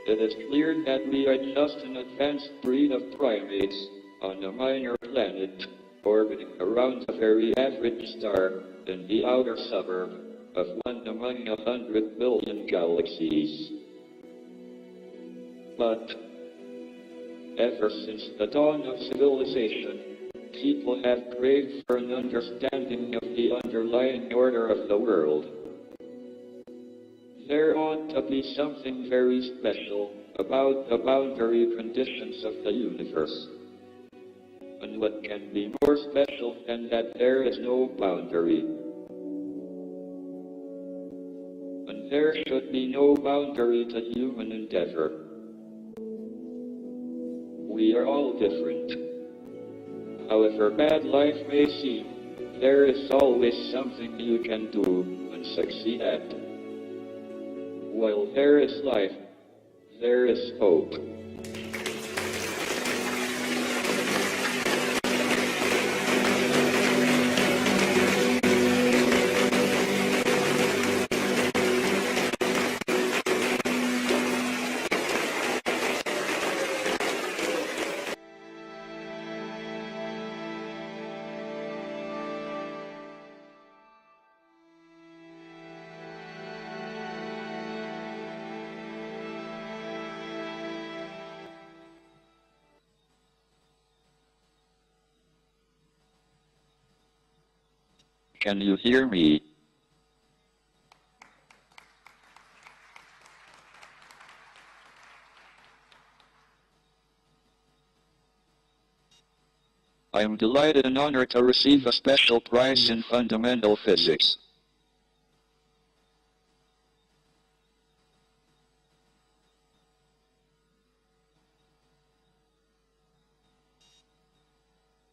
It is clear that we are just an advanced breed of primates on a minor planet, orbiting around a very average star in the outer suburb of one among 100 billion galaxies. But ever since the dawn of civilization, people have craved for an understanding of the underlying order of the world. There ought to be something very special about the boundary conditions of the universe. And what can be more special than that there is no boundary? And there should be no boundary to human endeavor. We are all different. However bad life may seem, there is always something you can do and succeed at. While there is life, there is hope. Can you hear me? I am delighted and honored to receive a special prize in fundamental physics.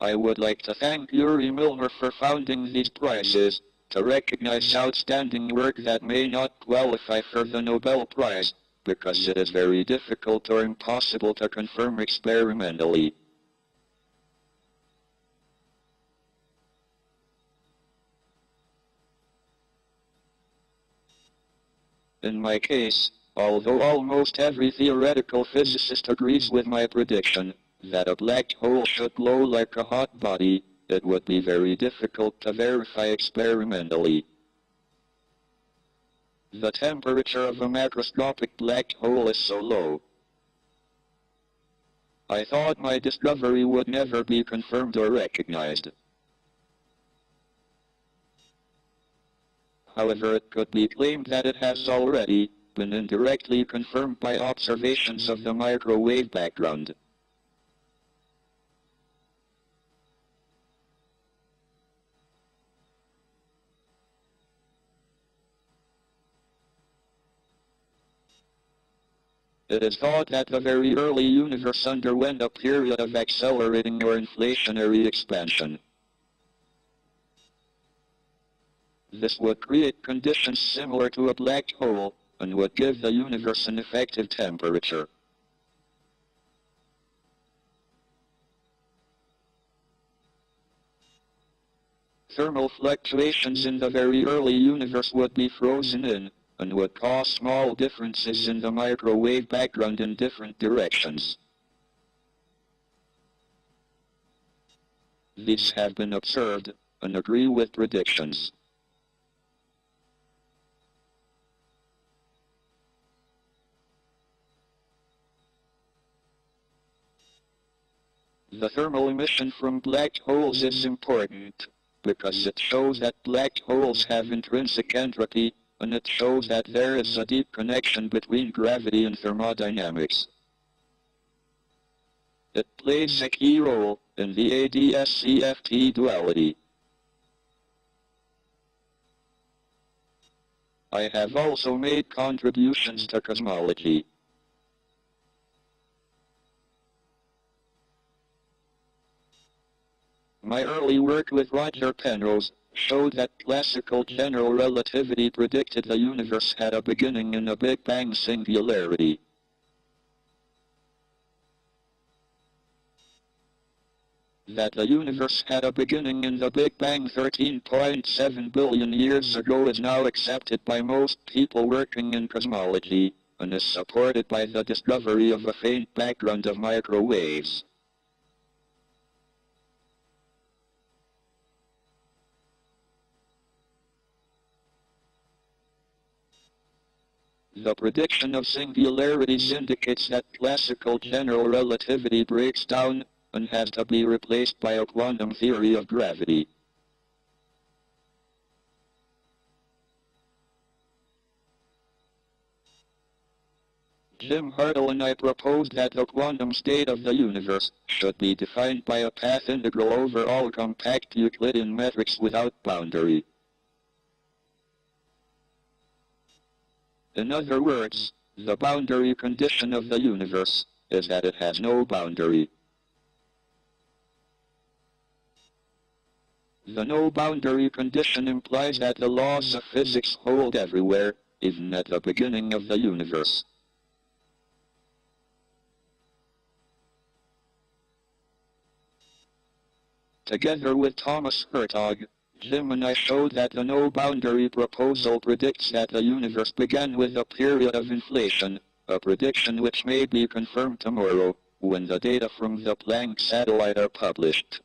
I would like to thank Yuri Milner for founding these prizes, to recognize outstanding work that may not qualify for the Nobel Prize, because it is very difficult or impossible to confirm experimentally. In my case, although almost every theoretical physicist agrees with my prediction, that a black hole should glow like a hot body, it would be very difficult to verify experimentally. The temperature of a macroscopic black hole is so low. I thought my discovery would never be confirmed or recognized. However, it could be claimed that it has already been indirectly confirmed by observations of the microwave background. It is thought that the very early universe underwent a period of accelerating or inflationary expansion. This would create conditions similar to a black hole, and would give the universe an effective temperature. Thermal fluctuations in the very early universe would be frozen in, and would cause small differences in the microwave background in different directions. These have been observed, and agree with predictions. The thermal emission from black holes is important, because it shows that black holes have intrinsic entropy, and it shows that there is a deep connection between gravity and thermodynamics. It plays a key role in the ADS-CFT duality. I have also made contributions to cosmology. My early work with Roger Penrose showed that classical general relativity predicted the universe had a beginning in a Big Bang singularity. That the universe had a beginning in the Big Bang 13.7 billion years ago is now accepted by most people working in cosmology, and is supported by the discovery of a faint background of microwaves. The prediction of singularities indicates that classical general relativity breaks down and has to be replaced by a quantum theory of gravity. Jim Hartle and I proposed that the quantum state of the universe should be defined by a path integral over all compact Euclidean metrics without boundary. In other words, the boundary condition of the universe is that it has no boundary. The no boundary condition implies that the laws of physics hold everywhere, even at the beginning of the universe. Together with Thomas Hertog, Jim and I showed that the no-boundary proposal predicts that the universe began with a period of inflation, a prediction which may be confirmed tomorrow, when the data from the Planck satellite are published.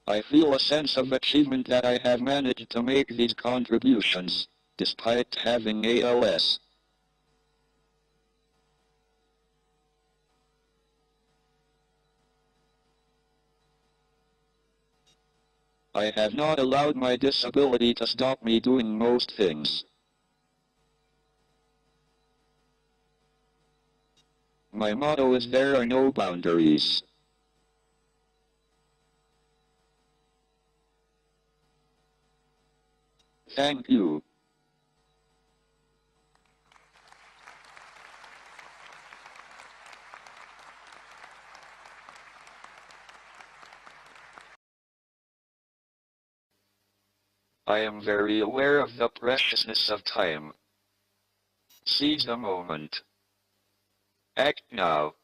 I feel a sense of achievement that I have managed to make these contributions, despite having ALS. I have not allowed my disability to stop me doing most things. My motto is there are no boundaries. Thank you. I am very aware of the preciousness of time. Seize the moment. Act now.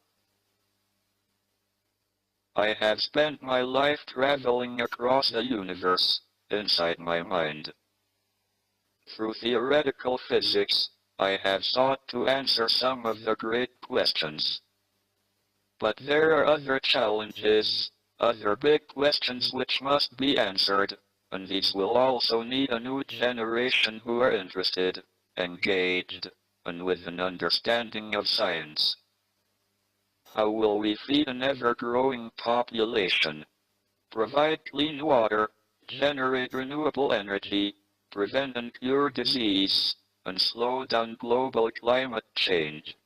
I have spent my life traveling across the universe, inside my mind. Through theoretical physics, I have sought to answer some of the great questions. But there are other challenges, other big questions which must be answered, and these will also need a new generation who are interested, engaged, and with an understanding of science. How will we feed an ever-growing population, provide clean water, generate renewable energy, prevent and cure disease, and slow down global climate change?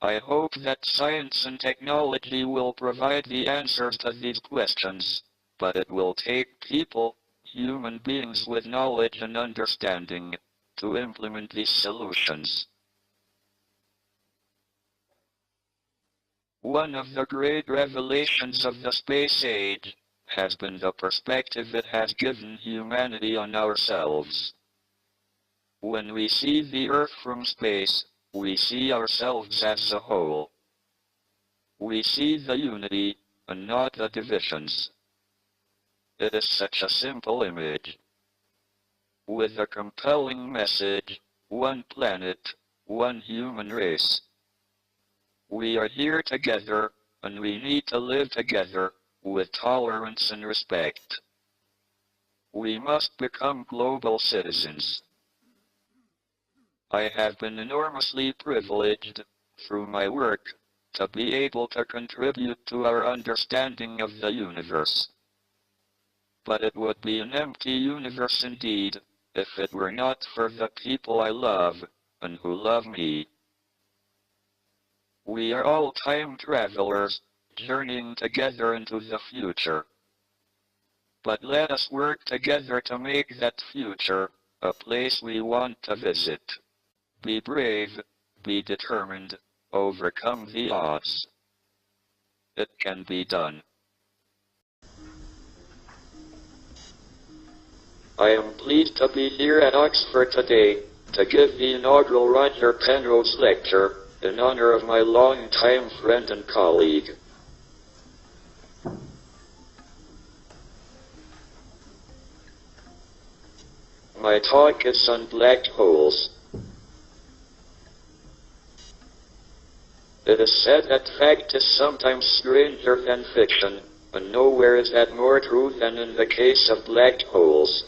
I hope that science and technology will provide the answers to these questions, but it will take people, human beings with knowledge and understanding, to implement these solutions. One of the great revelations of the space age has been the perspective it has given humanity on ourselves. When we see the Earth from space, we see ourselves as a whole. We see the unity, and not the divisions. It is such a simple image. With a compelling message, one planet, one human race. We are here together, and we need to live together, with tolerance and respect. We must become global citizens. I have been enormously privileged, through my work, to be able to contribute to our understanding of the universe. But it would be an empty universe indeed, if it were not for the people I love, and who love me. We are all time travelers, journeying together into the future. But let us work together to make that future a place we want to visit. Be brave, be determined, overcome the odds. It can be done. I am pleased to be here at Oxford today, to give the inaugural Roger Penrose Lecture, in honor of my longtime friend and colleague. My talk is on black holes. It is said that fact is sometimes stranger than fiction, and nowhere is that more true than in the case of black holes.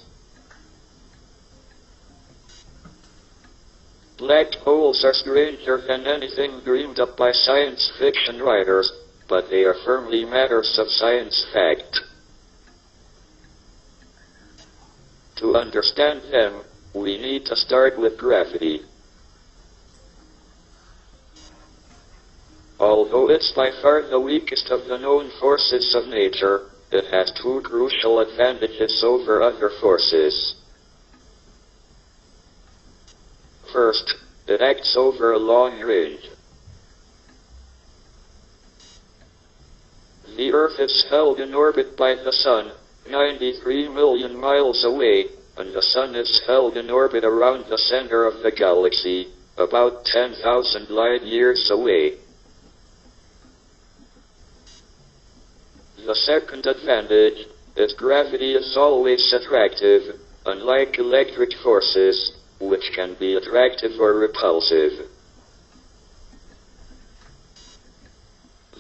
Black holes are stranger than anything dreamed up by science fiction writers, but they are firmly matters of science fact. To understand them, we need to start with gravity. Although it's by far the weakest of the known forces of nature, it has two crucial advantages over other forces. First, it acts over a long range. The Earth is held in orbit by the Sun, 93 million miles away, and the Sun is held in orbit around the center of the galaxy, about 10,000 light years away. The second advantage is gravity is always attractive, unlike electric forces, which can be attractive or repulsive.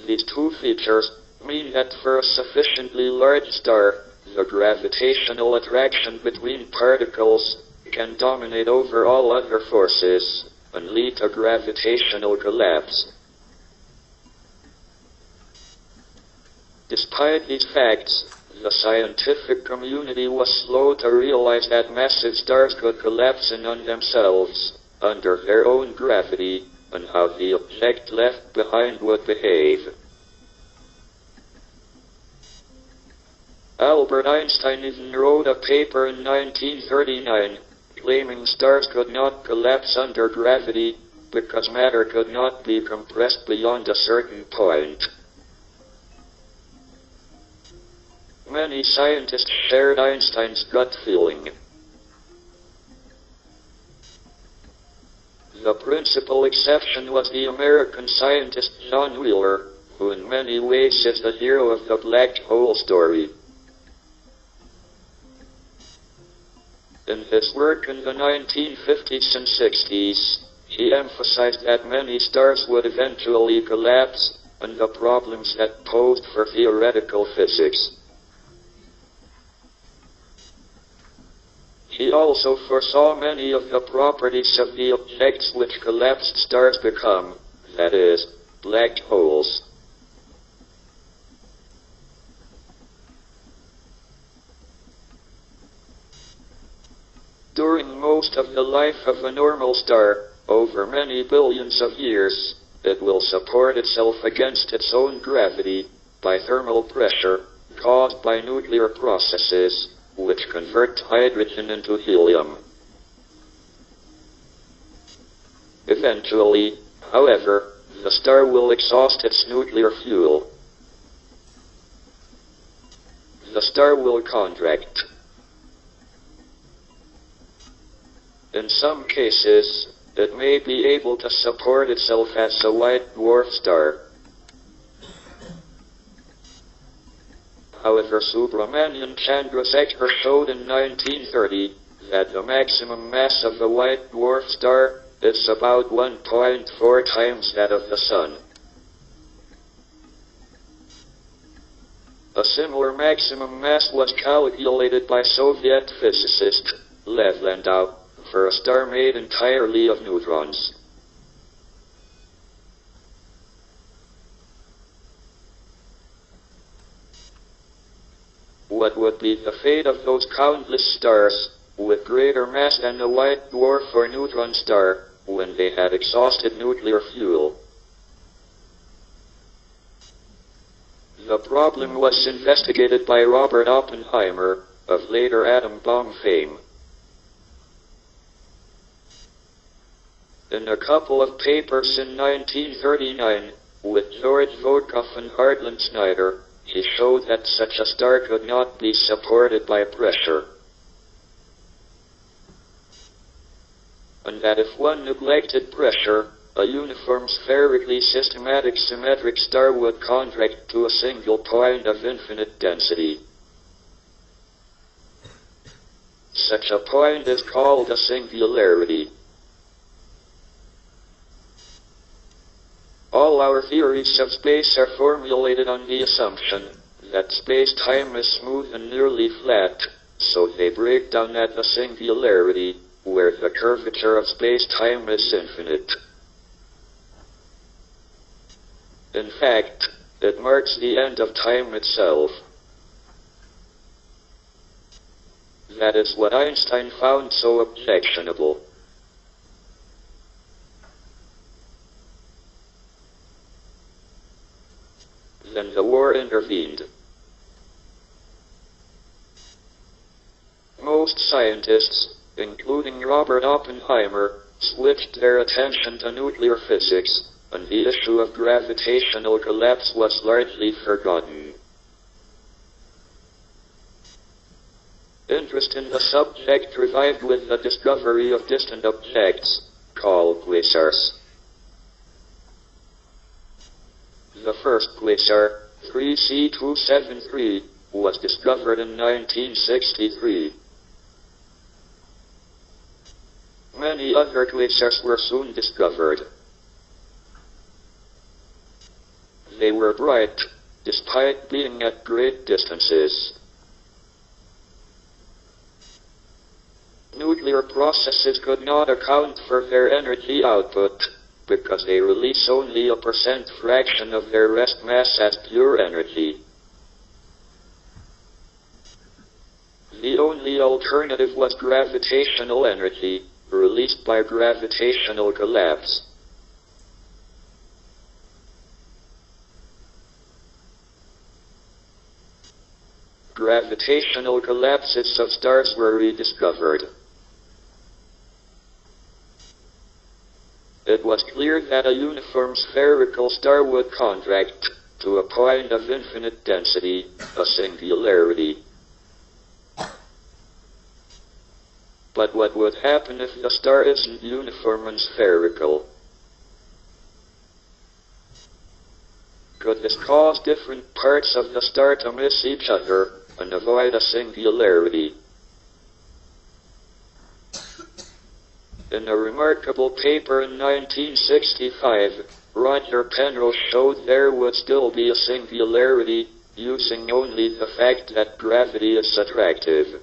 These two features mean that for a sufficiently large star, the gravitational attraction between particles can dominate over all other forces and lead to gravitational collapse. Despite these facts, the scientific community was slow to realize that massive stars could collapse in on themselves, under their own gravity, and how the object left behind would behave. Albert Einstein even wrote a paper in 1939, claiming stars could not collapse under gravity, because matter could not be compressed beyond a certain point. Many scientists shared Einstein's gut feeling. The principal exception was the American scientist John Wheeler, who in many ways is the hero of the black hole story. In his work in the 1950s and 60s, he emphasized that many stars would eventually collapse, and the problems that posed for theoretical physics. He also foresaw many of the properties of the objects which collapsed stars become, that is, black holes. During most of the life of a normal star, over many billions of years, it will support itself against its own gravity, by thermal pressure, caused by nuclear processes, which convert hydrogen into helium. Eventually, however, the star will exhaust its nuclear fuel. The star will contract. In some cases, it may be able to support itself as a white dwarf star. However, Subramanian Chandrasekhar showed in 1930 that the maximum mass of a white dwarf star is about 1.4 times that of the Sun. A similar maximum mass was calculated by Soviet physicist Lev Landau for a star made entirely of neutrons. What would be the fate of those countless stars, with greater mass than a white dwarf or neutron star, when they had exhausted nuclear fuel? The problem was investigated by Robert Oppenheimer, of later atom bomb fame. In a couple of papers in 1939, with George Vodkoff and Hartland Snyder, he showed that such a star could not be supported by pressure, and that if one neglected pressure, a uniform spherically systematic symmetric star would contract to a single point of infinite density. such a point is called a singularity. All our theories of space are formulated on the assumption that space-time is smooth and nearly flat, so they break down at the singularity, where the curvature of space-time is infinite. In fact, it marks the end of time itself. That is what Einstein found so objectionable. Then the war intervened. Most scientists, including Robert Oppenheimer, switched their attention to nuclear physics, and the issue of gravitational collapse was largely forgotten. Interest in the subject revived with the discovery of distant objects, called quasars. The first quasar, 3C273, was discovered in 1963. Many other quasars were soon discovered. They were bright, despite being at great distances. Nuclear processes could not account for their energy output, because they release only a percent fraction of their rest mass as pure energy. The only alternative was gravitational energy, released by gravitational collapse. Gravitational collapses of stars were rediscovered. It was clear that a uniform spherical star would contract to a point of infinite density, a singularity. But what would happen if the star isn't uniform and spherical? Could this cause different parts of the star to miss each other and avoid a singularity? In a remarkable paper in 1965, Roger Penrose showed there would still be a singularity, using only the fact that gravity is attractive.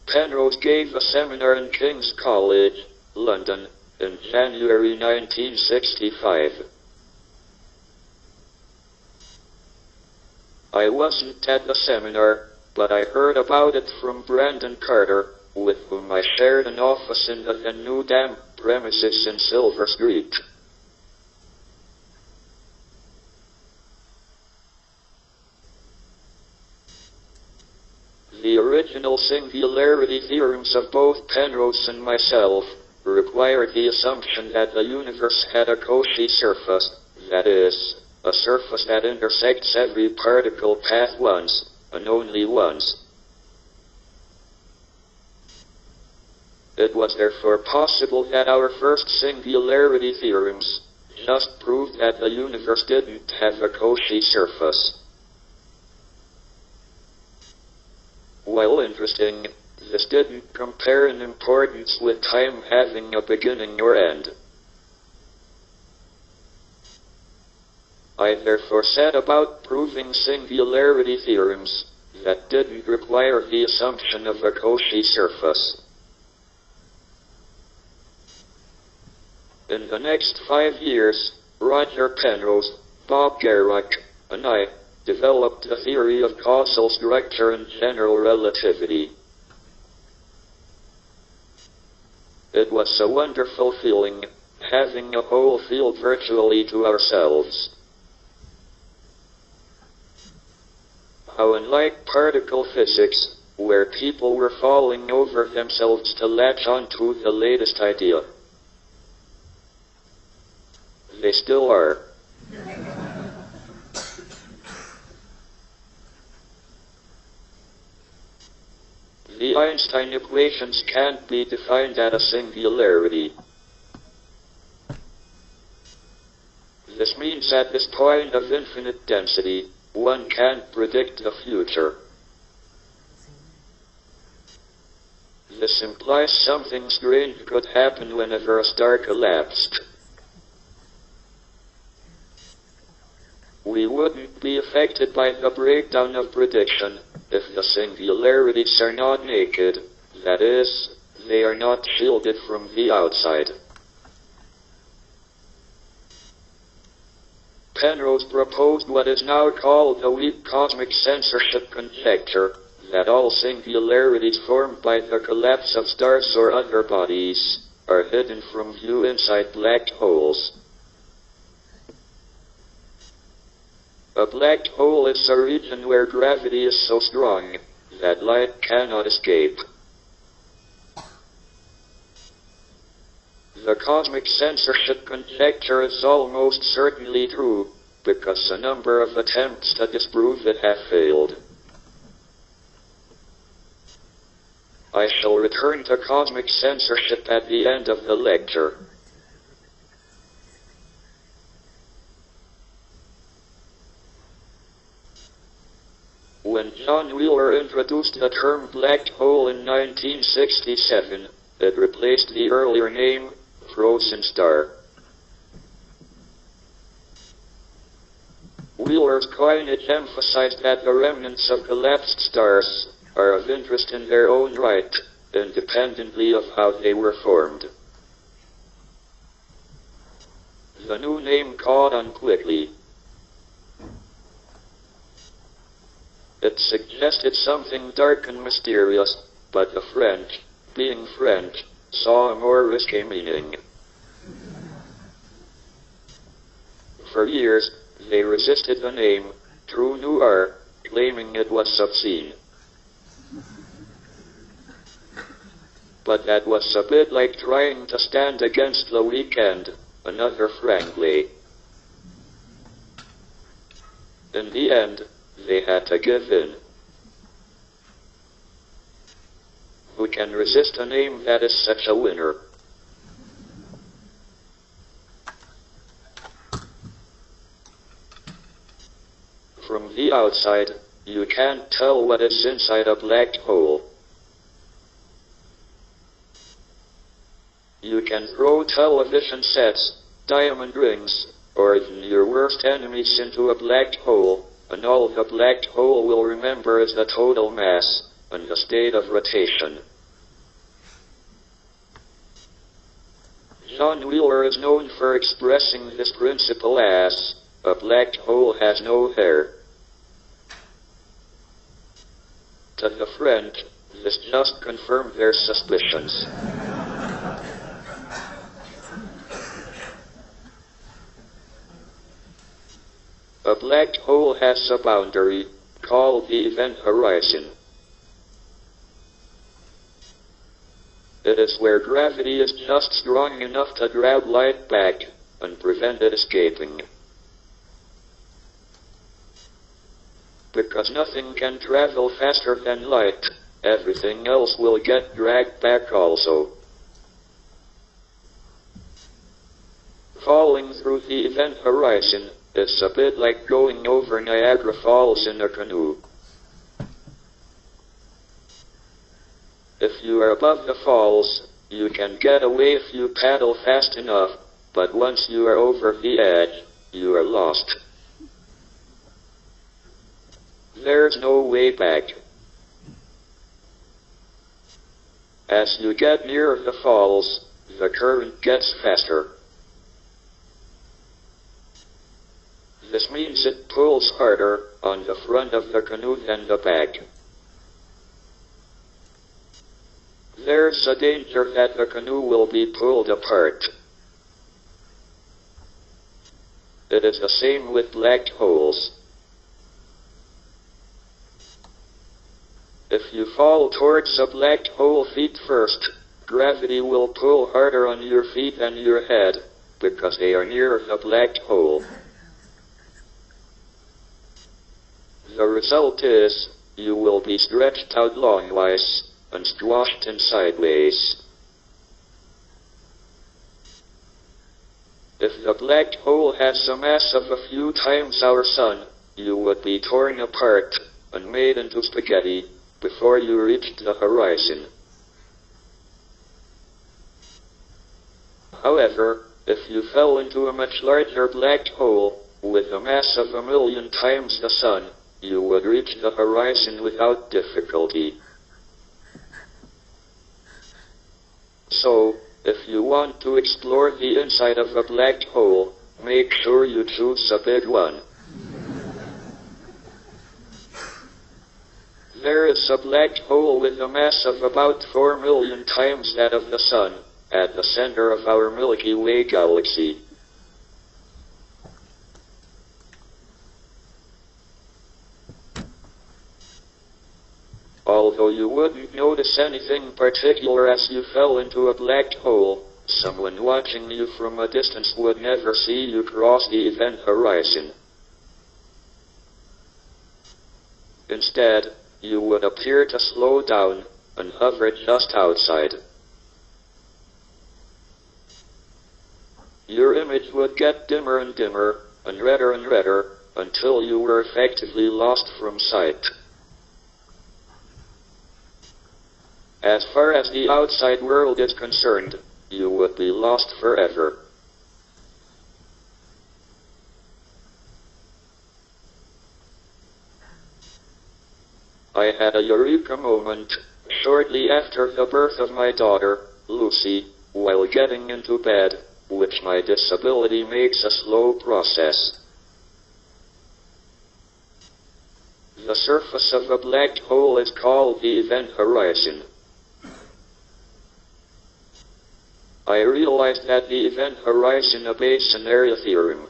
Penrose gave a seminar in King's College, London, in January 1965. I wasn't at the seminar, but I heard about it from Brandon Carter, with whom I shared an office in the then New Dam premises in Silver Street. The original singularity theorems of both Penrose and myself required the assumption that the universe had a Cauchy surface, that is, a surface that intersects every particle path once, and only once. It was therefore possible that our first singularity theorems just proved that the universe didn't have a Cauchy surface. While interesting, this didn't compare in importance with time having a beginning or end. I therefore set about proving singularity theorems that didn't require the assumption of a Cauchy surface. In the next 5 years, Roger Penrose, Bob Garrick, and I developed the theory of causal structure and general relativity. It was a wonderful feeling, having a whole field virtually to ourselves. How unlike particle physics, where people were falling over themselves to latch onto the latest idea. They still are. The Einstein equations can't be defined at a singularity. This means at this point of infinite density, one can't predict the future. This implies something strange could happen whenever a star collapsed. We wouldn't be affected by the breakdown of prediction if the singularities are not naked, that is, they are not shielded from the outside. Penrose proposed what is now called the weak cosmic censorship conjecture, that all singularities formed by the collapse of stars or other bodies are hidden from view inside black holes. A black hole is a region where gravity is so strong that light cannot escape. The cosmic censorship conjecture is almost certainly true, because a number of attempts to disprove it have failed. I shall return to cosmic censorship at the end of the lecture. When John Wheeler introduced the term black hole in 1967, it replaced the earlier name, frozen star. Wheeler's coinage emphasized that the remnants of collapsed stars are of interest in their own right, independently of how they were formed. The new name caught on quickly. It suggested something dark and mysterious, but the French, being French, saw a more risky meaning. For years, they resisted the name, true noir, claiming it was obscene. But that was a bit like trying to stand against the weekend, another frankly. In the end, they had to give in. Who can resist a name that is such a winner? From the outside, you can't tell what is inside a black hole. You can throw television sets, diamond rings, or even your worst enemies into a black hole, and all the black hole will remember is the total mass and the state of rotation. John Wheeler is known for expressing this principle as, a black hole has no hair. To the French, this just confirmed their suspicions. A black hole has a boundary, called the event horizon. It is where gravity is just strong enough to grab light back and prevent it escaping. Because nothing can travel faster than light, everything else will get dragged back also. Falling through the event horizon is a bit like going over Niagara Falls in a canoe. If you are above the falls, you can get away if you paddle fast enough, but once you are over the edge, you are lost. There's no way back. As you get near the falls, the current gets faster. This means it pulls harder on the front of the canoe than the back. There's a danger that the canoe will be pulled apart. It is the same with black holes. If you fall towards a black hole feet first, gravity will pull harder on your feet than your head, because they are near the black hole. The result is, you will be stretched out longwise and squashed in sideways. If the black hole has a mass of a few times our sun, you would be torn apart and made into spaghetti before you reached the horizon. However, if you fell into a much larger black hole, with a mass of 1,000,000 times the Sun, you would reach the horizon without difficulty. So, if you want to explore the inside of a black hole, make sure you choose a big one. There is a black hole with a mass of about 4,000,000 times that of the Sun, at the center of our Milky Way galaxy. Although you wouldn't notice anything particular as you fell into a black hole, someone watching you from a distance would never see you cross the event horizon. Instead, you would appear to slow down and hover just outside. Your image would get dimmer and dimmer, and redder, until you were effectively lost from sight. As far as the outside world is concerned, you would be lost forever. I had a eureka moment shortly after the birth of my daughter, Lucy, while getting into bed, which my disability makes a slow process. The surface of a black hole is called the event horizon. I realized that the event horizon obeys an area theorem.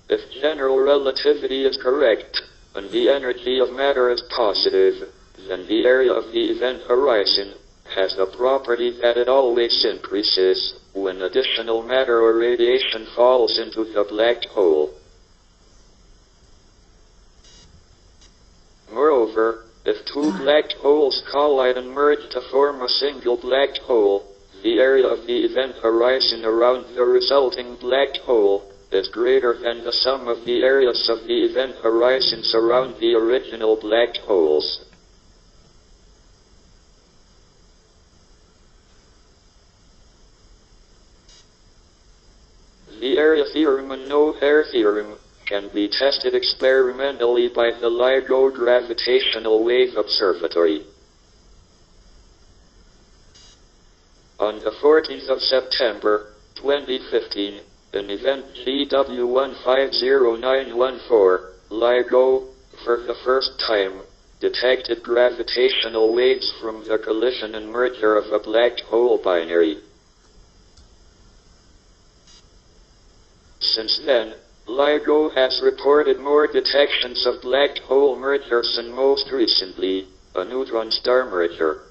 If general relativity is correct, and the energy of matter is positive, then the area of the event horizon has the property that it always increases when additional matter or radiation falls into the black hole. Moreover, if two black holes collide and merge to form a single black hole, the area of the event horizon around the resulting black hole is greater than the sum of the areas of the event horizons around the original black holes. The area theorem and no-hair theorem can be tested experimentally by the LIGO Gravitational Wave Observatory. On the 14th of September, 2015, in event GW150914, LIGO, for the first time, detected gravitational waves from the collision and merger of a black hole binary. Since then, LIGO has reported more detections of black hole mergers and most recently, a neutron star merger.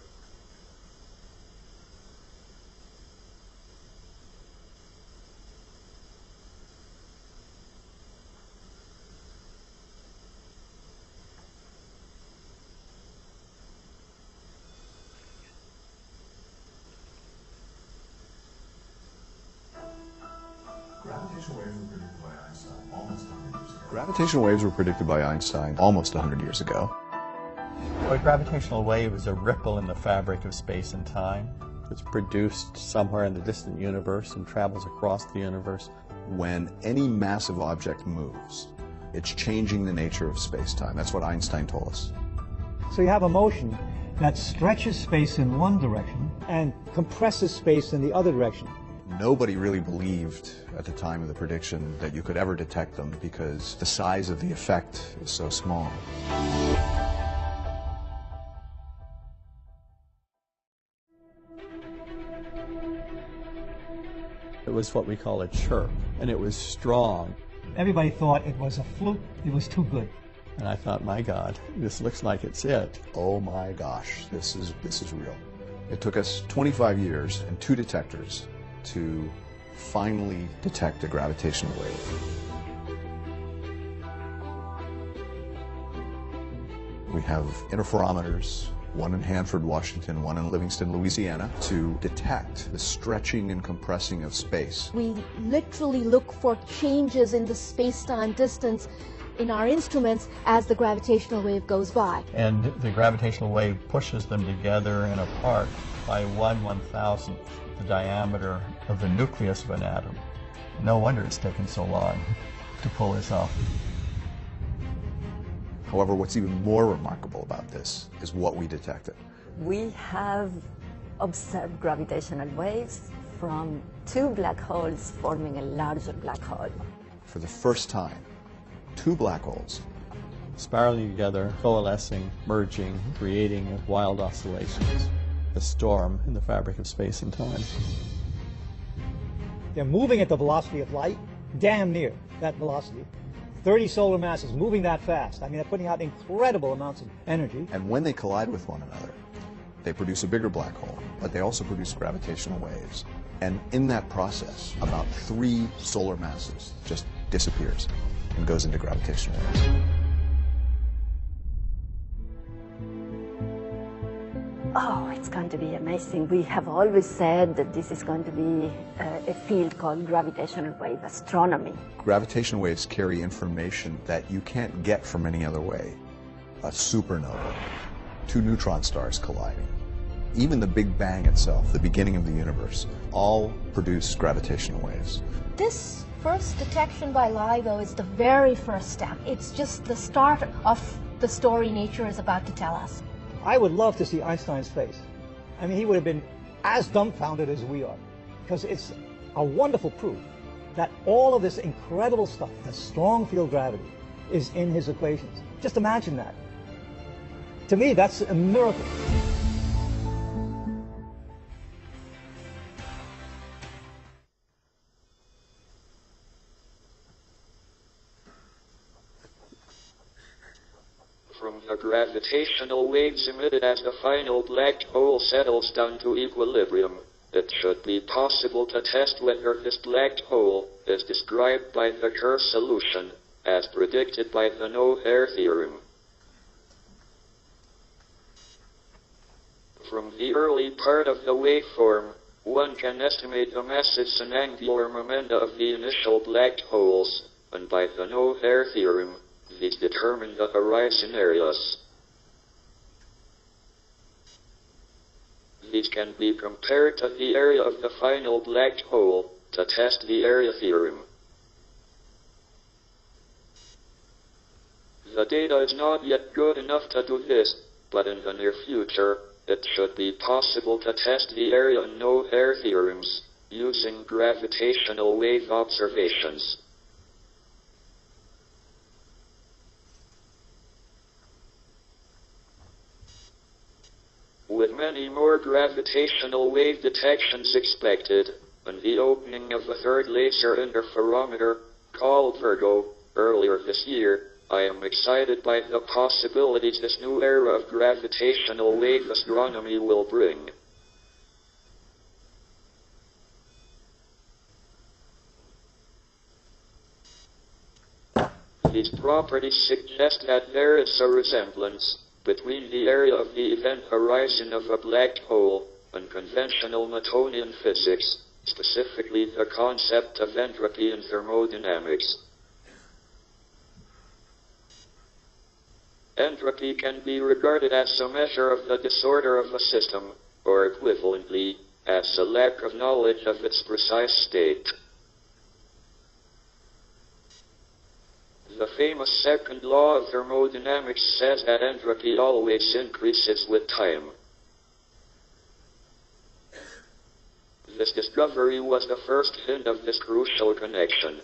Gravitational waves were predicted by Einstein almost 100 years ago. Well, a gravitational wave is a ripple in the fabric of space and time. It's produced somewhere in the distant universe and travels across the universe. When any massive object moves, it's changing the nature of space-time. That's what Einstein told us. So you have a motion that stretches space in one direction and compresses space in the other direction. Nobody really believed at the time of the prediction that you could ever detect them because the size of the effect is so small. It was what we call a chirp, and it was strong. Everybody thought it was a fluke. It was too good. And I thought, my God, this looks like it's it. Oh my gosh, this is real. It took us 25 years and 2 detectors to finally detect a gravitational wave. We have interferometers, one in Hanford, Washington, one in Livingston, Louisiana, to detect the stretching and compressing of space. We literally look for changes in the space-time distance in our instruments as the gravitational wave goes by. And the gravitational wave pushes them together and apart by 1/1000th the diameter of the nucleus of an atom. No wonder it's taken so long to pull this off. However, what's even more remarkable about this is what we detected. We have observed gravitational waves from two black holes forming a larger black hole. For the first time, two black holes Spiraling together, coalescing, merging, creating wild oscillations. A storm in the fabric of space and time. They're moving at the velocity of light, damn near that velocity. 30 solar masses moving that fast. I mean, they're putting out incredible amounts of energy. And when they collide with one another, they produce a bigger black hole, but they also produce gravitational waves. And in that process, about 3 solar masses just disappears and goes into gravitational waves. Oh, it's going to be amazing. We have always said that this is going to be a field called gravitational wave astronomy. Gravitational waves carry information that you can't get from any other way. A supernova, 2 neutron stars colliding, even the Big Bang itself, the beginning of the universe, all produce gravitational waves. This first detection by LIGO is the very first step. It's just the start of the story nature is about to tell us. I would love to see Einstein's face. I mean, he would have been as dumbfounded as we are, because it's a wonderful proof that all of this incredible stuff, the strong field gravity, is in his equations. Just imagine that. To me, that's a miracle. From the gravitational waves emitted as the final black hole settles down to equilibrium, it should be possible to test whether this black hole is described by the Kerr solution, as predicted by the no-hair theorem. From the early part of the waveform, one can estimate the masses and angular momenta of the initial black holes, and by the no-hair theorem, these determine the horizon areas. These can be compared to the area of the final black hole to test the area theorem. The data is not yet good enough to do this, but in the near future, it should be possible to test the area and no-hair theorems using gravitational wave observations. With many more gravitational wave detections expected, and the opening of a third laser interferometer, called Virgo, earlier this year, I am excited by the possibilities this new era of gravitational wave astronomy will bring. These properties suggest that there is a resemblance between the area of the event horizon of a black hole and conventional Newtonian physics, specifically the concept of entropy in thermodynamics. Entropy can be regarded as a measure of the disorder of a system, or equivalently, as a lack of knowledge of its precise state. The famous second law of thermodynamics says that entropy always increases with time. This discovery was the first hint of this crucial connection.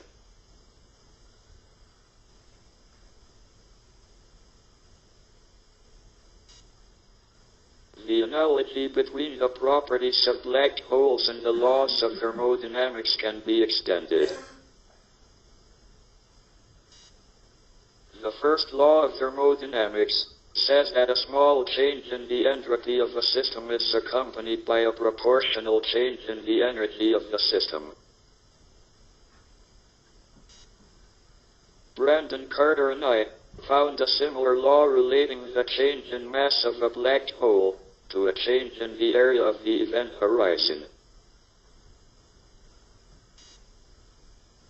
The analogy between the properties of black holes and the laws of thermodynamics can be extended. The first law of thermodynamics says that a small change in the entropy of a system is accompanied by a proportional change in the energy of the system. Brandon Carter and I found a similar law relating the change in mass of a black hole to a change in the area of the event horizon.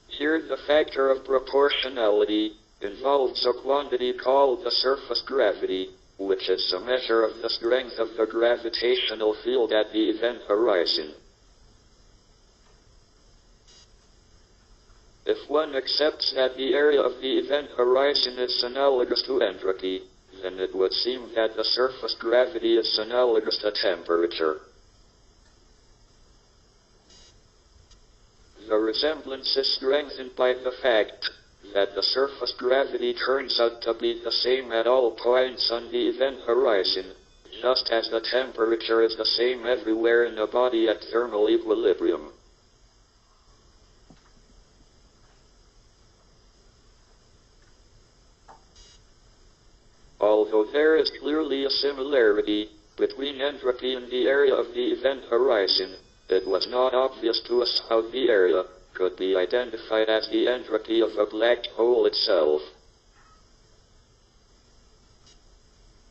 Here the factor of proportionality involves a quantity called the surface gravity, which is a measure of the strength of the gravitational field at the event horizon. If one accepts that the area of the event horizon is analogous to entropy, then it would seem that the surface gravity is analogous to temperature. The resemblance is strengthened by the fact that the surface gravity turns out to be the same at all points on the event horizon, just as the temperature is the same everywhere in a body at thermal equilibrium. Although there is clearly a similarity between entropy and the area of the event horizon, it was not obvious to us how the area could be identified as the entropy of a black hole itself.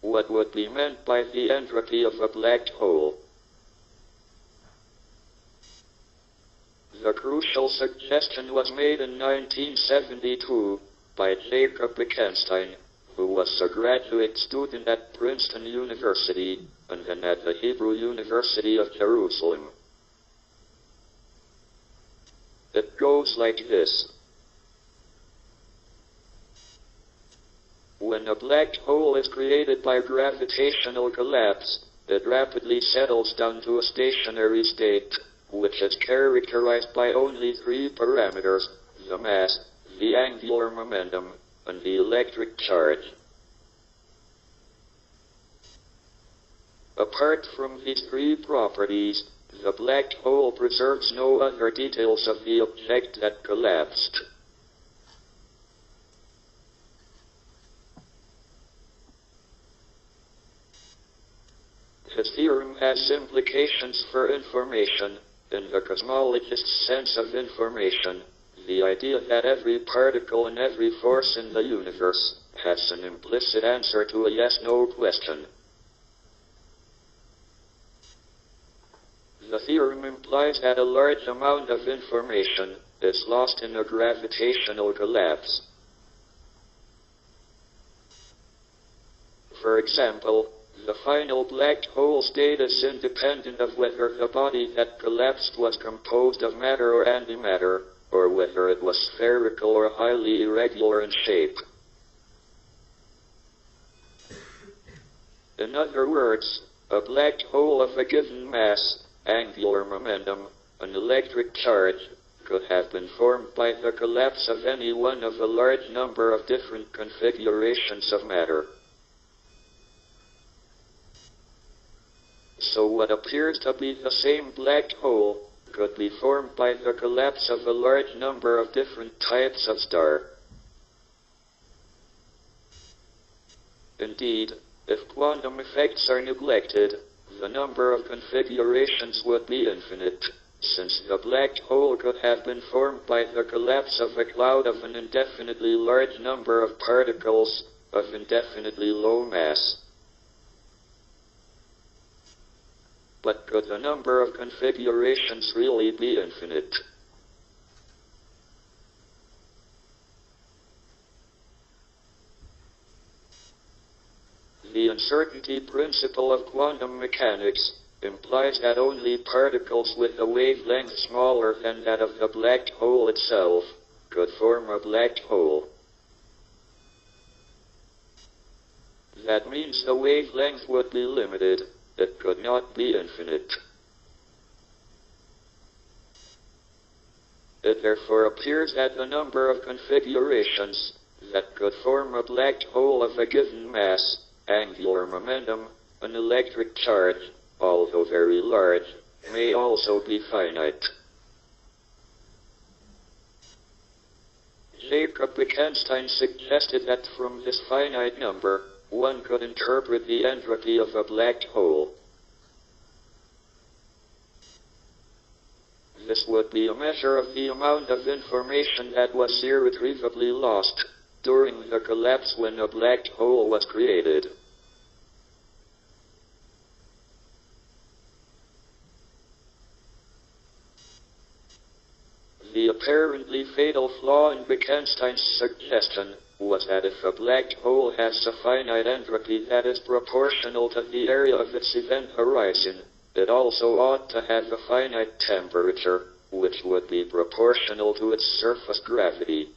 What would be meant by the entropy of a black hole? The crucial suggestion was made in 1972 by Jacob Bekenstein, who was a graduate student at Princeton University and then at the Hebrew University of Jerusalem. It goes like this. When a black hole is created by gravitational collapse, it rapidly settles down to a stationary state, which is characterized by only three parameters: the mass, the angular momentum, and the electric charge. Apart from these three properties, the black hole preserves no other details of the object that collapsed. The theorem has implications for information, in the cosmologist's sense of information, the idea that every particle and every force in the universe has an implicit answer to a yes-no question. The theorem implies that a large amount of information is lost in a gravitational collapse. For example, the final black hole state is independent of whether the body that collapsed was composed of matter or antimatter, or whether it was spherical or highly irregular in shape. In other words, a black hole of a given mass, angular momentum, and electric charge could have been formed by the collapse of any one of a large number of different configurations of matter. So what appears to be the same black hole could be formed by the collapse of a large number of different types of star. Indeed, if quantum effects are neglected, the number of configurations would be infinite, since the black hole could have been formed by the collapse of a cloud of an indefinitely large number of particles of indefinitely low mass. But could the number of configurations really be infinite? The uncertainty principle of quantum mechanics implies that only particles with a wavelength smaller than that of the black hole itself could form a black hole. That means the wavelength would be limited. It could not be infinite. It therefore appears that the number of configurations that could form a black hole of a given mass, angular momentum, and electric charge, although very large, may also be finite. Jacob Bekenstein suggested that from this finite number, one could interpret the entropy of a black hole. This would be a measure of the amount of information that was irretrievably lost during the collapse when a black hole was created. The apparently fatal flaw in Bekenstein's suggestion was that if a black hole has a finite entropy that is proportional to the area of its event horizon, it also ought to have a finite temperature, which would be proportional to its surface gravity.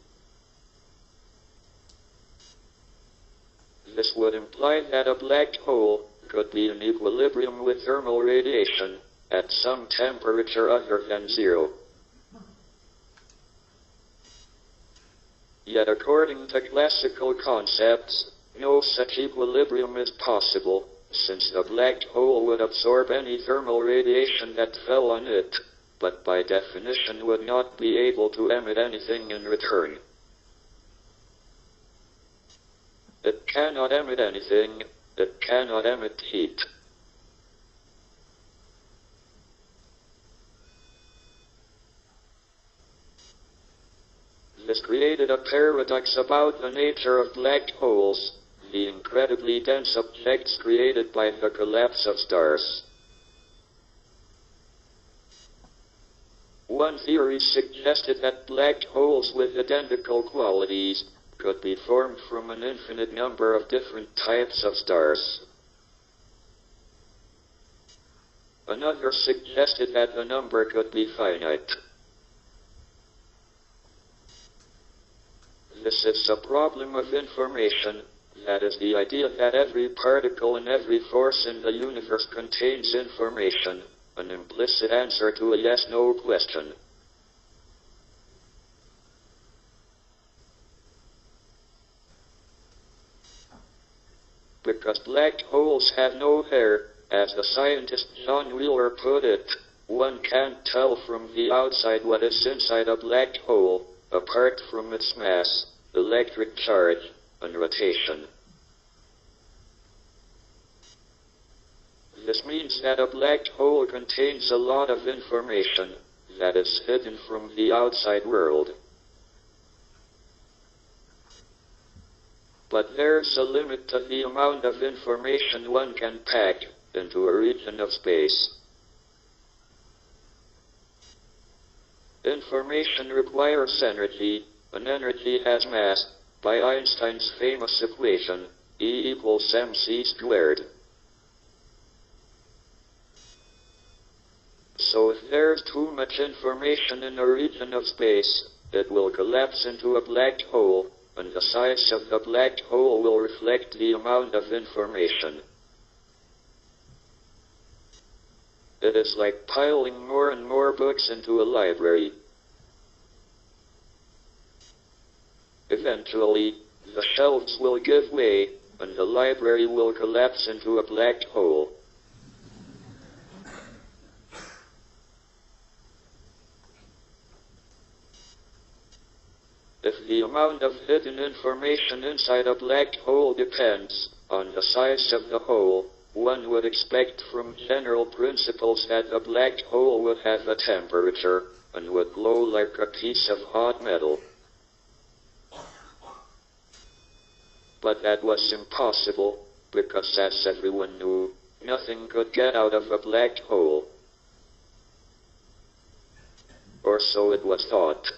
This would imply that a black hole could be in equilibrium with thermal radiation at some temperature other than zero. Yet according to classical concepts, no such equilibrium is possible, since the black hole would absorb any thermal radiation that fell on it, but by definition would not be able to emit anything in return. It cannot emit anything, it cannot emit heat. This created a paradox about the nature of black holes, the incredibly dense objects created by the collapse of stars. One theory suggested that black holes with identical qualities could be formed from an infinite number of different types of stars. Another suggested that the number could be finite. This is a problem of information, that is the idea that every particle and every force in the universe contains information, an implicit answer to a yes-no question. Because black holes have no hair, as the scientist John Wheeler put it, one can't tell from the outside what is inside a black hole, apart from its mass, electric charge, and rotation. This means that a black hole contains a lot of information that is hidden from the outside world. But there's a limit to the amount of information one can pack into a region of space. Information requires energy, and energy has mass, by Einstein's famous equation, E equals mc squared. So if there's too much information in a region of space, it will collapse into a black hole, and the size of the black hole will reflect the amount of information. It is like piling more and more books into a library. Eventually, the shelves will give way, and the library will collapse into a black hole. If the amount of hidden information inside a black hole depends on the size of the hole, one would expect from general principles that the black hole would have a temperature and would glow like a piece of hot metal. But that was impossible, because as everyone knew, nothing could get out of a black hole. Or so it was thought.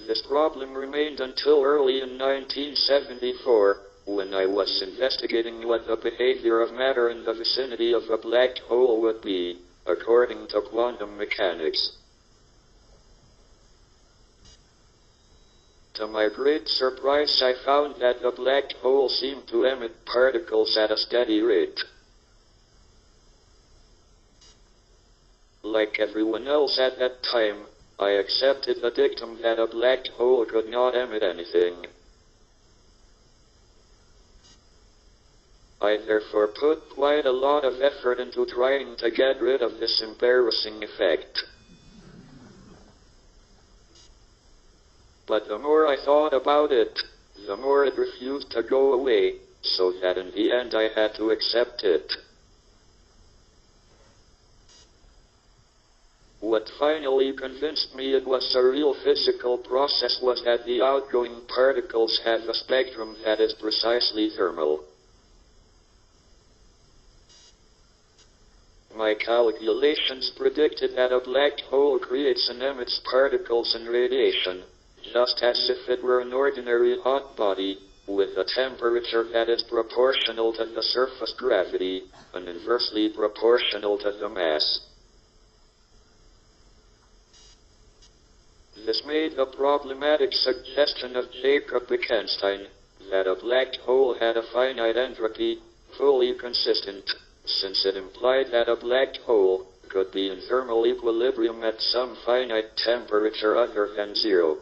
This problem remained until early in 1974, when I was investigating what the behavior of matter in the vicinity of a black hole would be, according to quantum mechanics. To my great surprise, I found that the black hole seemed to emit particles at a steady rate. Like everyone else at that time, I accepted the dictum that a black hole could not emit anything. I therefore put quite a lot of effort into trying to get rid of this embarrassing effect. But the more I thought about it, the more it refused to go away, so that in the end I had to accept it. What finally convinced me it was a real physical process was that the outgoing particles have a spectrum that is precisely thermal. My calculations predicted that a black hole creates and emits particles and radiation, just as if it were an ordinary hot body, with a temperature that is proportional to the surface gravity, and inversely proportional to the mass. This made the problematic suggestion of Jacob Bekenstein, that a black hole had a finite entropy, fully consistent, since it implied that a black hole could be in thermal equilibrium at some finite temperature other than zero.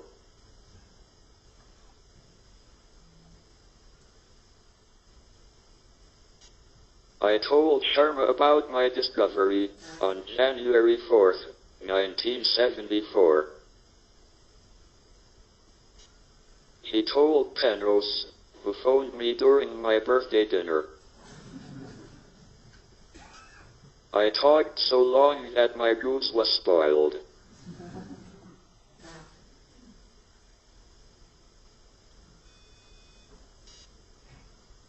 I told Sharma about my discovery on January 4th, 1974. He told Penrose, who phoned me during my birthday dinner. I talked so long that my goose was spoiled.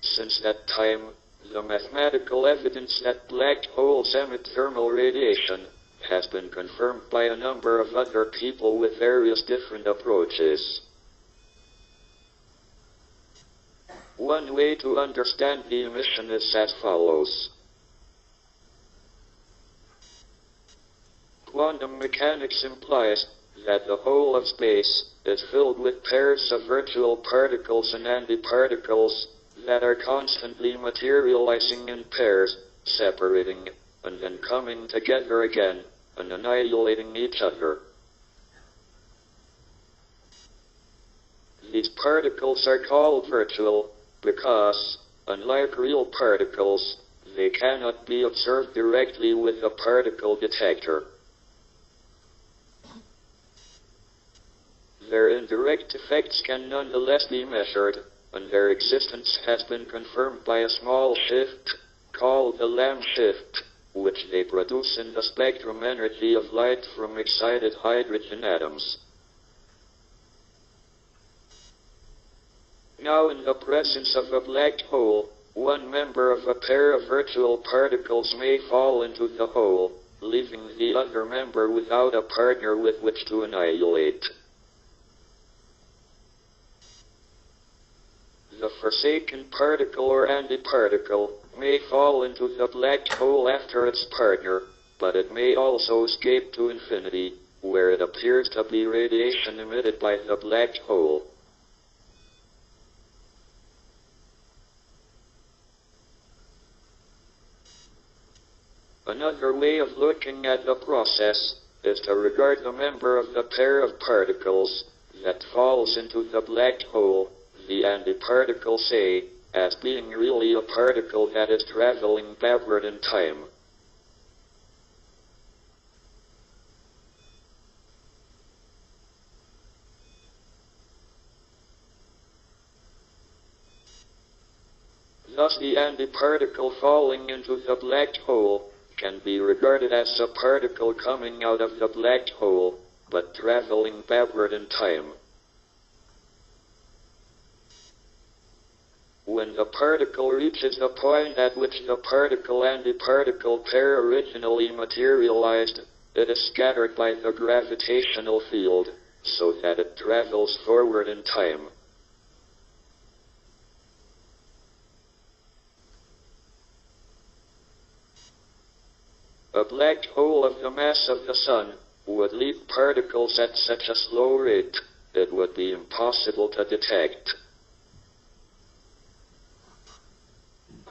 Since that time, the mathematical evidence that black holes emit thermal radiation has been confirmed by a number of other people with various different approaches. One way to understand the emission is as follows. Quantum mechanics implies that the whole of space is filled with pairs of virtual particles and antiparticles that are constantly materializing in pairs, separating, and then coming together again, and annihilating each other. These particles are called virtual because, unlike real particles, they cannot be observed directly with a particle detector. Their indirect effects can nonetheless be measured, and their existence has been confirmed by a small shift, called the Lamb shift, which they produce in the spectrum energy of light from excited hydrogen atoms. Now, in the presence of a black hole, one member of a pair of virtual particles may fall into the hole, leaving the other member without a partner with which to annihilate. The forsaken particle or antiparticle may fall into the black hole after its partner, but it may also escape to infinity, where it appears to be radiation emitted by the black hole. Another way of looking at the process is to regard the member of the pair of particles that falls into the black hole, the antiparticle say, as being really a particle that is traveling backward in time. Thus the antiparticle falling into the black hole can be regarded as a particle coming out of the black hole, but traveling backward in time. When the particle reaches the point at which the particle-antiparticle pair originally materialized, it is scattered by the gravitational field, so that it travels forward in time. A black hole of the mass of the Sun would leak particles at such a slow rate, it would be impossible to detect.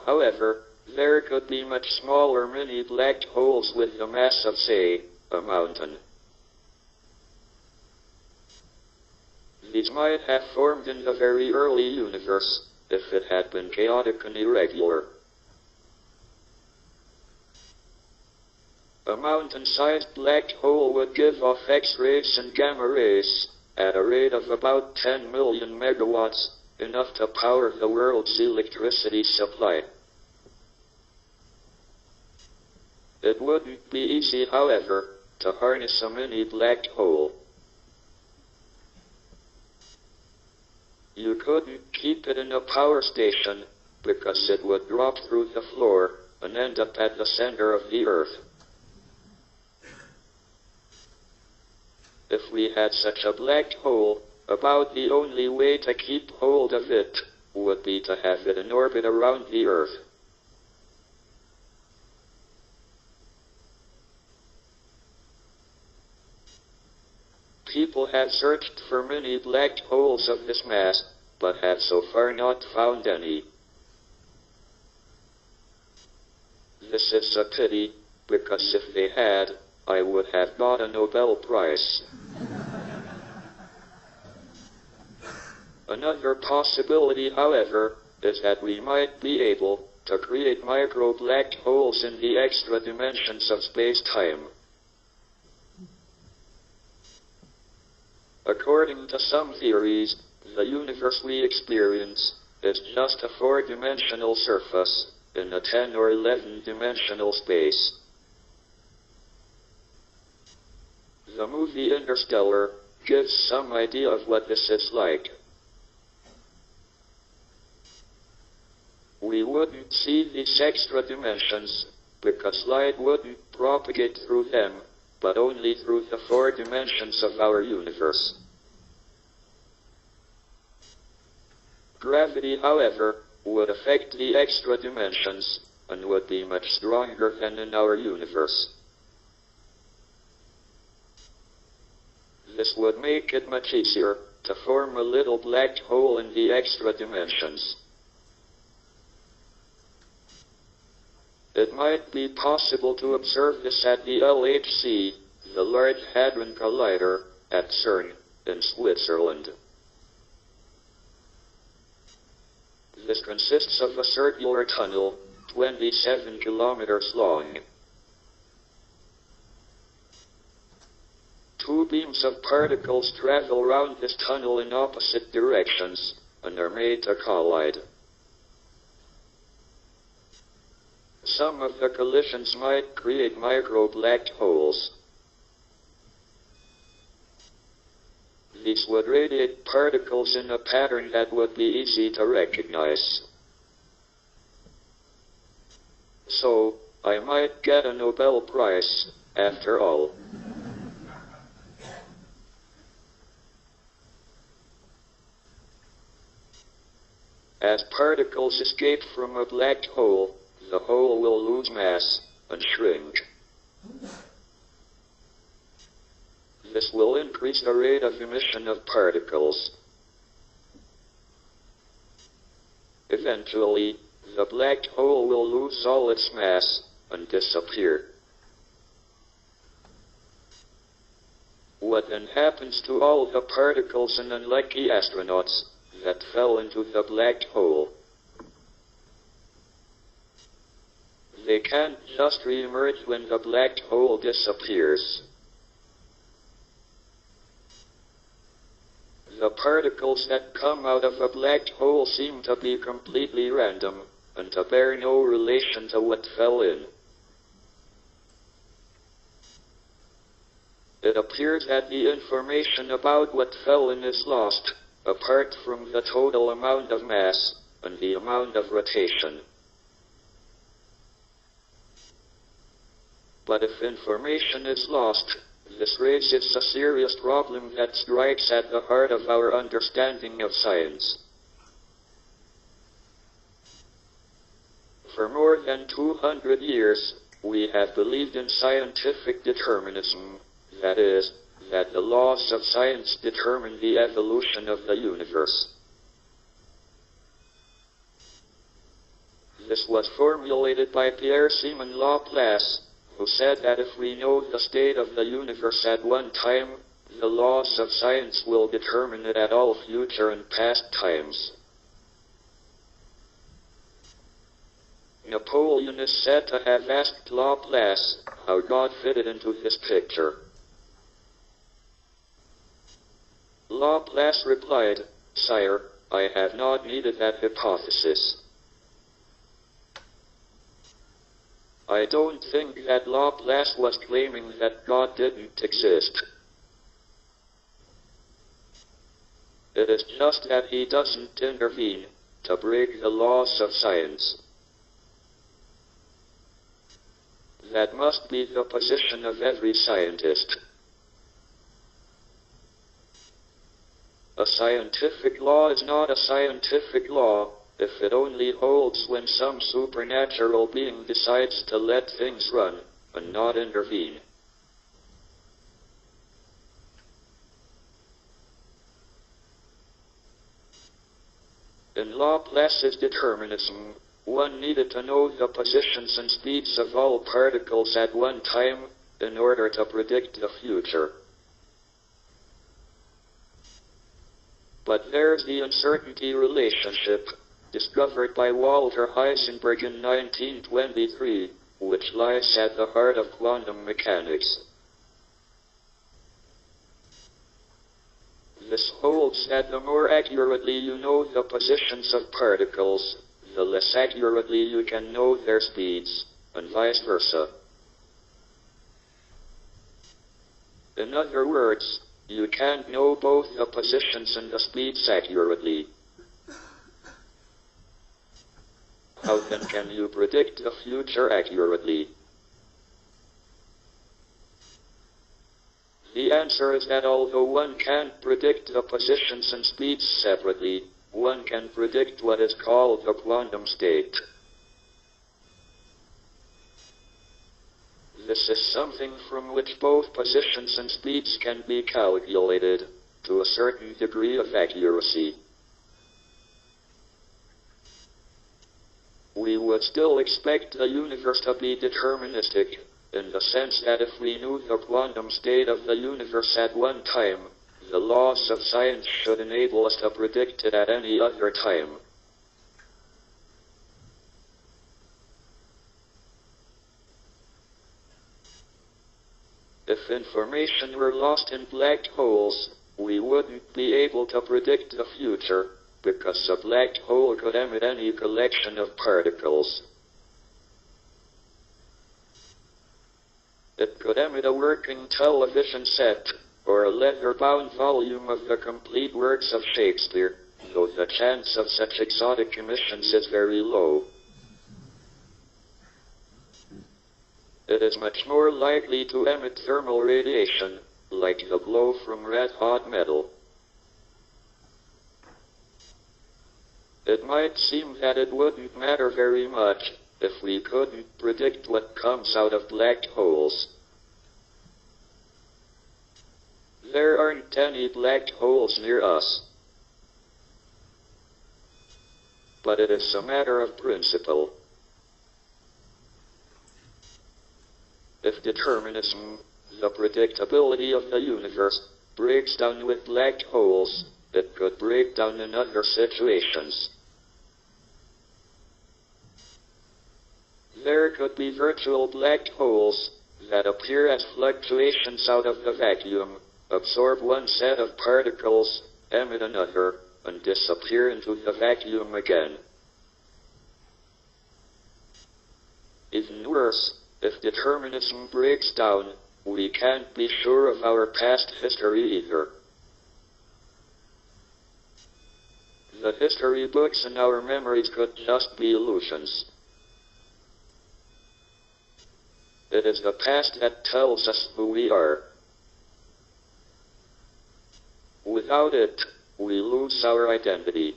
However, there could be much smaller mini black holes with the mass of, say, a mountain. These might have formed in the very early universe, if it had been chaotic and irregular. A mountain-sized black hole would give off X-rays and gamma rays at a rate of about 10 million megawatts, enough to power the world's electricity supply. It wouldn't be easy, however, to harness a mini black hole. You couldn't keep it in a power station, because it would drop through the floor, and end up at the center of the Earth. If we had such a black hole, about the only way to keep hold of it would be to have it in orbit around the Earth. People have searched for many black holes of this mass, but have so far not found any. This is a pity, because if they had, I would have got a Nobel Prize. Another possibility, however, is that we might be able to create micro black holes in the extra dimensions of space-time. According to some theories, the universe we experience is just a 4-dimensional surface in a 10 or 11-dimensional space. The movie Interstellar gives some idea of what this is like. We wouldn't see these extra dimensions because light wouldn't propagate through them, but only through the 4 dimensions of our universe. Gravity, however, would affect the extra dimensions and would be much stronger than in our universe. This would make it much easier to form a little black hole in the extra dimensions. It might be possible to observe this at the LHC, the Large Hadron Collider, at CERN, in Switzerland. This consists of a circular tunnel, 27 kilometers long. 2 beams of particles travel around this tunnel in opposite directions, and are made to collide. Some of the collisions might create micro black holes. These would radiate particles in a pattern that would be easy to recognize. So, I might get a Nobel Prize, after all. As particles escape from a black hole, the hole will lose mass and shrink. This will increase the rate of emission of particles. Eventually, the black hole will lose all its mass and disappear. What then happens to all the particles and unlucky astronauts that fell into the black hole? They can't just re-emerge when the black hole disappears. The particles that come out of a black hole seem to be completely random, and to bear no relation to what fell in. It appears that the information about what fell in is lost, apart from the total amount of mass and the amount of rotation. But if information is lost, this raises a serious problem that strikes at the heart of our understanding of science. For more than 200 years, we have believed in scientific determinism, that is, that the laws of science determine the evolution of the universe. This was formulated by Pierre-Simon Laplace, who said that if we know the state of the universe at one time, the laws of science will determine it at all future and past times. Napoleon is said to have asked Laplace how God fitted into this picture. Laplace replied, "Sire, I have not needed that hypothesis." I don't think that Laplace was claiming that God didn't exist. It is just that he doesn't intervene to break the laws of science. That must be the position of every scientist. A scientific law is not a scientific law if it only holds when some supernatural being decides to let things run and not intervene. In Laplace's determinism, one needed to know the positions and speeds of all particles at one time in order to predict the future. But there's the uncertainty relationship, discovered by Walter Heisenberg in 1923, which lies at the heart of quantum mechanics. This holds that the more accurately you know the positions of particles, the less accurately you can know their speeds, and vice versa. In other words, you can't know both the positions and the speeds accurately. How then can you predict the future accurately? The answer is that although one can't predict the positions and speeds separately, one can predict what is called the quantum state. This is something from which both positions and speeds can be calculated to a certain degree of accuracy. We would still expect the universe to be deterministic, in the sense that if we knew the quantum state of the universe at one time, the laws of science should enable us to predict it at any other time. If information were lost in black holes, we wouldn't be able to predict the future, because a black hole could emit any collection of particles. It could emit a working television set, or a leather-bound volume of the complete works of Shakespeare, though the chance of such exotic emissions is very low. It is much more likely to emit thermal radiation, like the glow from red-hot metal. It might seem that it wouldn't matter very much if we couldn't predict what comes out of black holes. There aren't any black holes near us. But it is a matter of principle. If determinism, the predictability of the universe, breaks down with black holes, it could break down in other situations. There could be virtual black holes that appear as fluctuations out of the vacuum, absorb one set of particles, emit another, and disappear into the vacuum again. Even worse, if determinism breaks down, we can't be sure of our past history either. The history books in our memories could just be illusions. It is the past that tells us who we are. Without it, we lose our identity.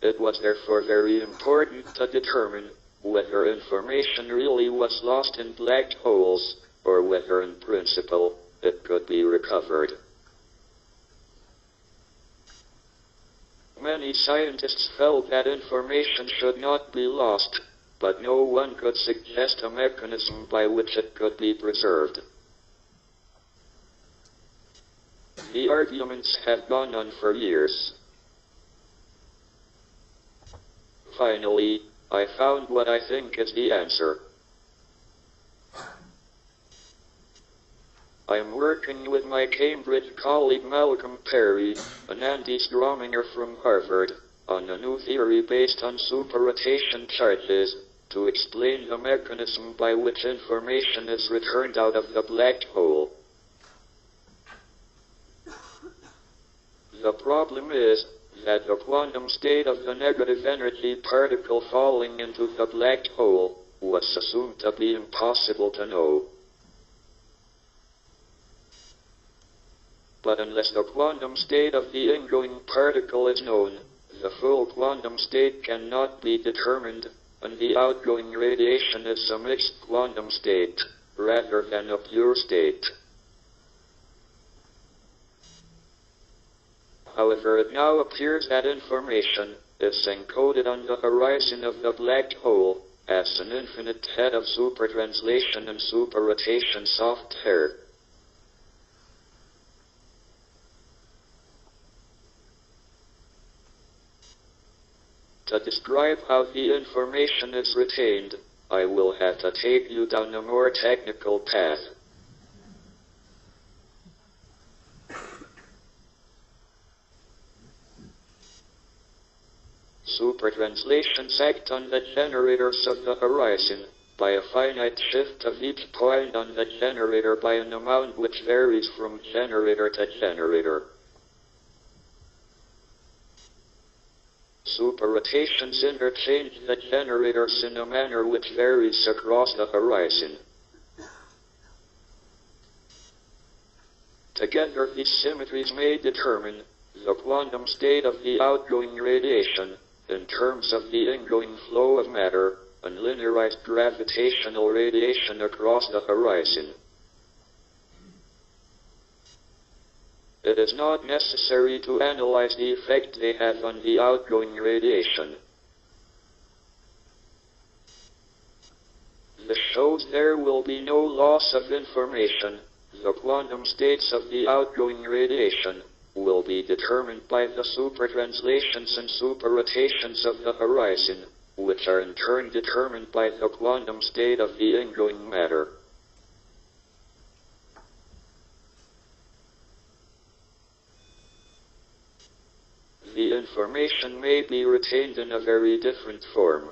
It was therefore very important to determine whether information really was lost in black holes, or whether in principle it could be recovered. Many scientists felt that information should not be lost, but no one could suggest a mechanism by which it could be preserved. The arguments have gone on for years. Finally, I found what I think is the answer. I am working with my Cambridge colleague Malcolm Perry and Andy Strominger from Harvard on a new theory based on superrotation charges to explain the mechanism by which information is returned out of the black hole. The problem is that the quantum state of the negative energy particle falling into the black hole was assumed to be impossible to know. But unless the quantum state of the ingoing particle is known, the full quantum state cannot be determined, and the outgoing radiation is a mixed quantum state, rather than a pure state. However, it now appears that information is encoded on the horizon of the black hole as an infinite head of supertranslation and superrotation software. To describe how the information is retained, I will have to take you down a more technical path. Supertranslations act on the generators of the horizon by a finite shift of each point on the generator by an amount which varies from generator to generator. Superrotations interchange the generators in a manner which varies across the horizon. Together, these symmetries may determine the quantum state of the outgoing radiation in terms of the ingoing flow of matter and linearized gravitational radiation across the horizon. It is not necessary to analyze the effect they have on the outgoing radiation. This shows there will be no loss of information. The quantum states of the outgoing radiation will be determined by the supertranslations and superrotations of the horizon, which are in turn determined by the quantum state of the ingoing matter. The information may be retained in a very different form.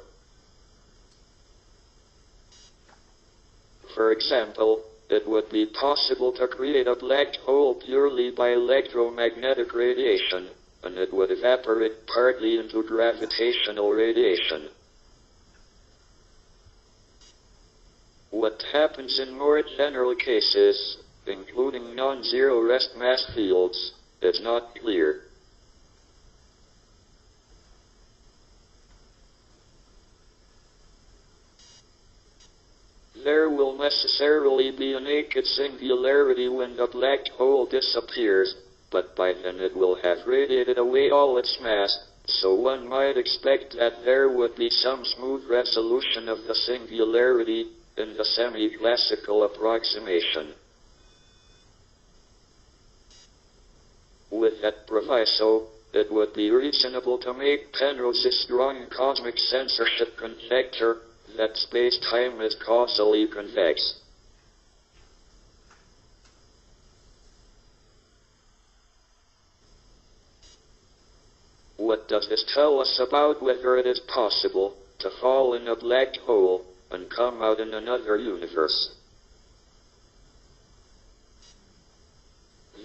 For example, it would be possible to create a black hole purely by electromagnetic radiation, and it would evaporate partly into gravitational radiation. What happens in more general cases, including non-zero rest mass fields, is not clear. There will necessarily be a naked singularity when the black hole disappears, but by then it will have radiated away all its mass, so one might expect that there would be some smooth resolution of the singularity in the semi-classical approximation. With that proviso, it would be reasonable to make Penrose's strong cosmic censorship conjecture that space-time is causally convex. What does this tell us about whether it is possible to fall in a black hole and come out in another universe?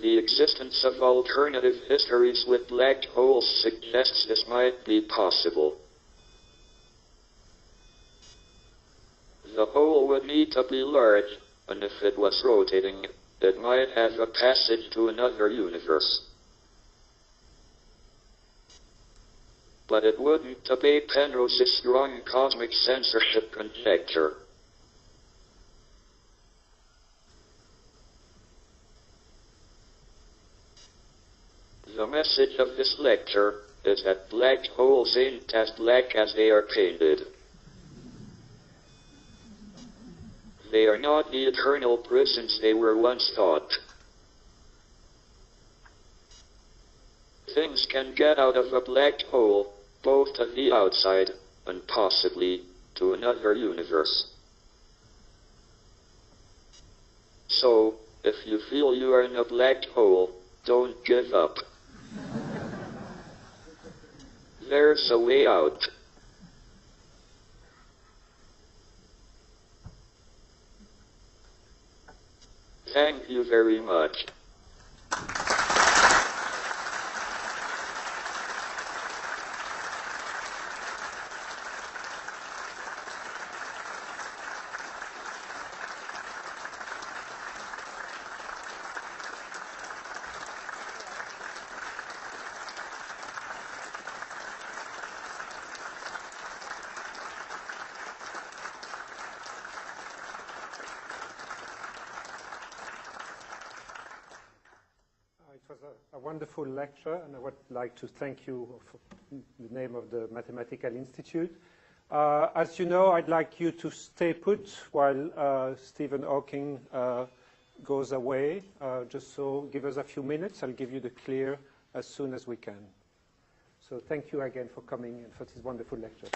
The existence of alternative histories with black holes suggests this might be possible. The hole would need to be large, and if it was rotating, it might have a passage to another universe. But it wouldn't obey Penrose's strong cosmic censorship conjecture. The message of this lecture is that black holes ain't as black as they are painted. They are not the eternal prisons they were once thought. Things can get out of a black hole, both to the outside, and possibly to another universe. So, if you feel you are in a black hole, don't give up. There's a way out. Thank you very much. A wonderful lecture, and I would like to thank you for the name of the Mathematical Institute. As you know, I'd like you to stay put while Stephen Hawking goes away. Just so give us a few minutes. I'll give you the clear as soon as we can. So thank you again for coming and for this wonderful lecture.